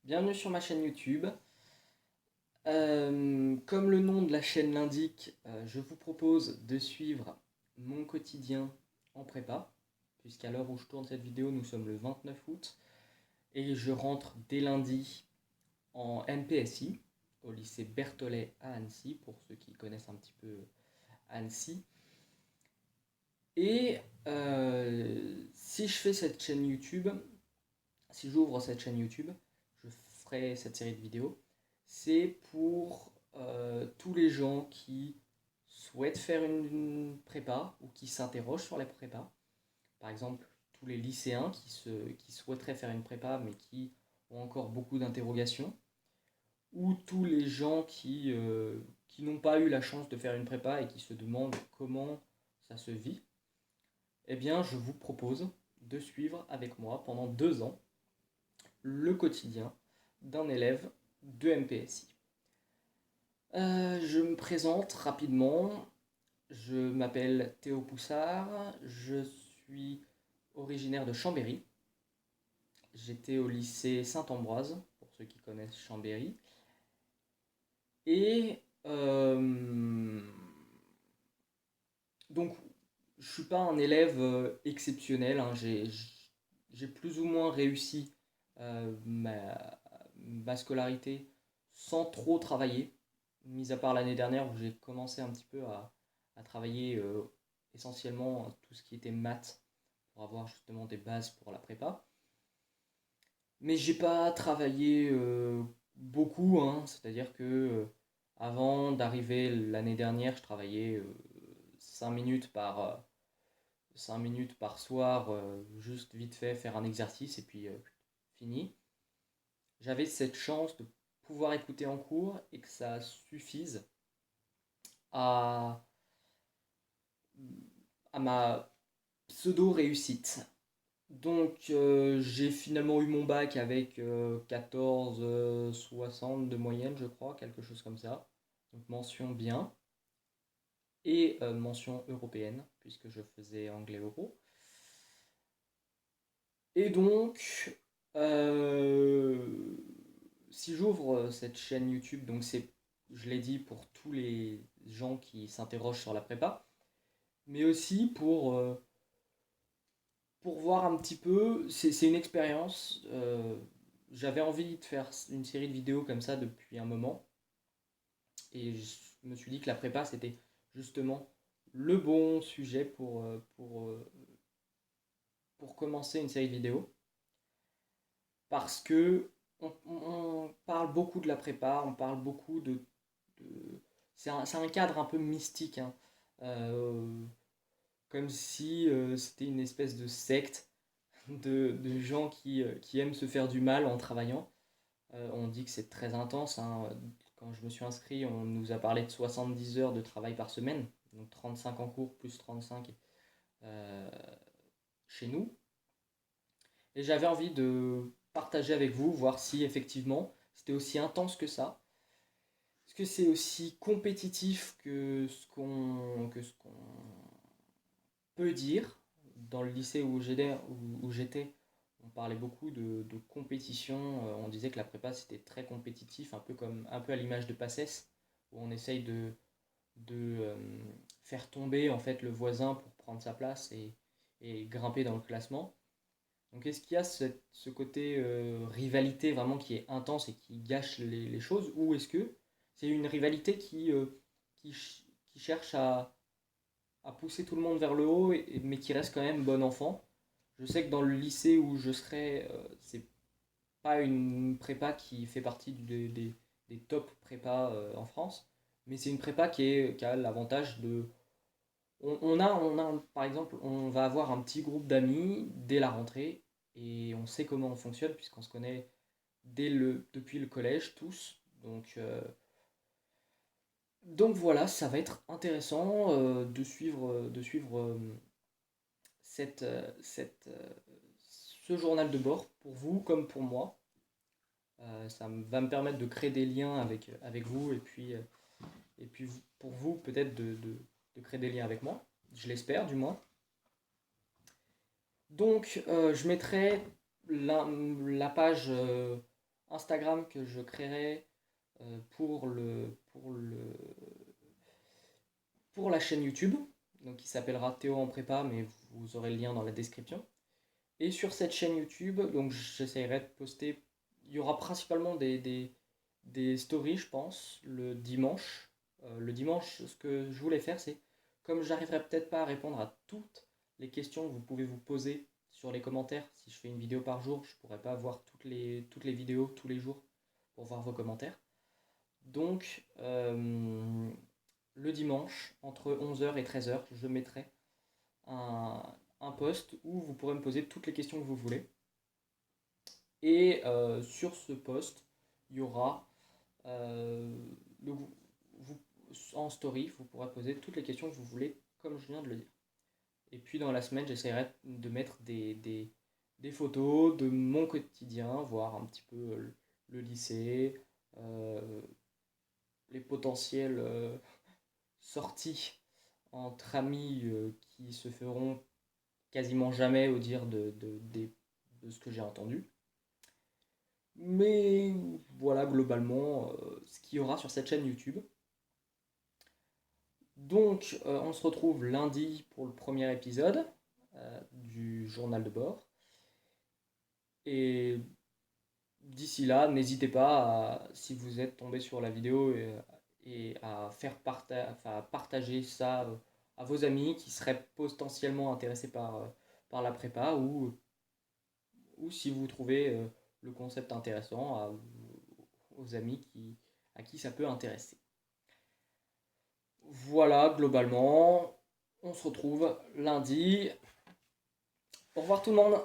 Bienvenue sur ma chaîne YouTube. Comme le nom de la chaîne l'indique, je vous propose de suivre mon quotidien en prépa, puisqu'à l'heure où je tourne cette vidéo, nous sommes le 29 août, et je rentre dès lundi en MPSI, au lycée Berthollet à Annecy, pour ceux qui connaissent un petit peu Annecy. Et si je fais cette chaîne YouTube, si j'ouvre cette chaîne YouTube, je ferai cette série de vidéos. C'est pour tous les gens qui souhaitent faire une prépa ou qui s'interrogent sur les prépas. Par exemple, tous les lycéens qui souhaiteraient faire une prépa mais qui ont encore beaucoup d'interrogations. Ou tous les gens qui n'ont pas eu la chance de faire une prépa et qui se demandent comment ça se vit. Eh bien, je vous propose de suivre avec moi pendant 2 ans le quotidien d'un élève de MPSI. Je me présente rapidement. Je m'appelle Théo Poussard. Je suis originaire de Chambéry. J'étais au lycée Saint-Ambroise, pour ceux qui connaissent Chambéry. Et donc, je ne suis pas un élève exceptionnel, hein. J'ai plus ou moins réussi ma scolarité sans trop travailler, mis à part l'année dernière où j'ai commencé un petit peu à travailler essentiellement tout ce qui était maths pour avoir justement des bases pour la prépa. Mais j'ai pas travaillé beaucoup, hein. C'est-à-dire que avant d'arriver l'année dernière, je travaillais 5 minutes 5 minutes par soir, juste vite fait faire un exercice et puis fini. J'avais cette chance de pouvoir écouter en cours et que ça suffise à, à ma pseudo-réussite. Donc j'ai finalement eu mon bac avec 14,60 de moyenne, je crois, quelque chose comme ça. Donc mention bien. Et mention européenne, puisque je faisais anglais-euro. Et donc, euh, si j'ouvre cette chaîne YouTube, donc c'est, je l'ai dit, pour tous les gens qui s'interrogent sur la prépa, mais aussi pour voir un petit peu, c'est une expérience. J'avais envie de faire une série de vidéos comme ça depuis un moment, et je me suis dit que la prépa, c'était justement le bon sujet pour commencer une série de vidéos. Parce que on parle beaucoup de la prépa, on parle beaucoup de- c'est un cadre un peu mystique, hein. Euh, Comme si c'était une espèce de secte de gens qui aiment se faire du mal en travaillant. On dit que c'est très intense, hein. Quand je me suis inscrit, on nous a parlé de 70 heures de travail par semaine, donc 35 en cours plus 35 euh, chez nous. Et j'avais envie de partager avec vous, voir si effectivement c'était aussi intense que ça. Est-ce que c'est aussi compétitif que ce qu'on peut dire? Dans le lycée où j'étais, on parlait beaucoup de compétition. On disait que la prépa c'était très compétitif, un peu à l'image de PACES, où on essaye de faire tomber en fait le voisin pour prendre sa place et grimper dans le classement. Donc est-ce qu'il y a ce côté rivalité vraiment qui est intense et qui gâche les choses, ou est-ce que c'est une rivalité qui cherche à pousser tout le monde vers le haut, mais qui reste quand même bon enfant? Je sais que dans le lycée où je serai, c'est pas une prépa qui fait partie des top prépas en France, mais c'est une prépa qui a l'avantage de... par exemple, on va avoir un petit groupe d'amis dès la rentrée et on sait comment on fonctionne puisqu'on se connaît depuis le collège tous. Donc voilà, ça va être intéressant de suivre ce journal de bord pour vous comme pour moi. Va me permettre de créer des liens avec vous et puis pour vous peut-être de créer des liens avec moi. Je l'espère du moins. Donc je mettrai la page Instagram que je créerai pour la chaîne YouTube, donc qui s'appellera Théo en prépa, mais vous aurez le lien dans la description. Et sur cette chaîne YouTube, donc j'essaierai de poster. Il y aura principalement des stories, je pense, le dimanche. Le dimanche, ce que je voulais faire, c'est comme j'arriverai peut-être pas à répondre à toutes les questions que vous pouvez vous poser sur les commentaires. Si je fais une vidéo par jour, je pourrais pas voir toutes les vidéos tous les jours pour voir vos commentaires. Donc, le dimanche, entre 11h et 13h, je mettrai un, un post où vous pourrez me poser toutes les questions que vous voulez. Et sur ce post, il y aura vous, en story, vous pourrez poser toutes les questions que vous voulez, comme je viens de le dire. Et puis dans la semaine, j'essaierai de mettre des photos de mon quotidien, voir un petit peu le lycée, euh, les potentielles sorties entre amis qui se feront quasiment jamais au dire de ce que j'ai entendu. Mais voilà globalement ce qu'il y aura sur cette chaîne YouTube. Donc on se retrouve lundi pour le premier épisode du journal de bord. Et d'ici là, n'hésitez pas, si vous êtes tombé sur la vidéo, et à partager ça à vos amis qui seraient potentiellement intéressés par la prépa, ou si vous trouvez le concept intéressant aux amis à qui ça peut intéresser. Voilà, globalement, on se retrouve lundi. Au revoir tout le monde.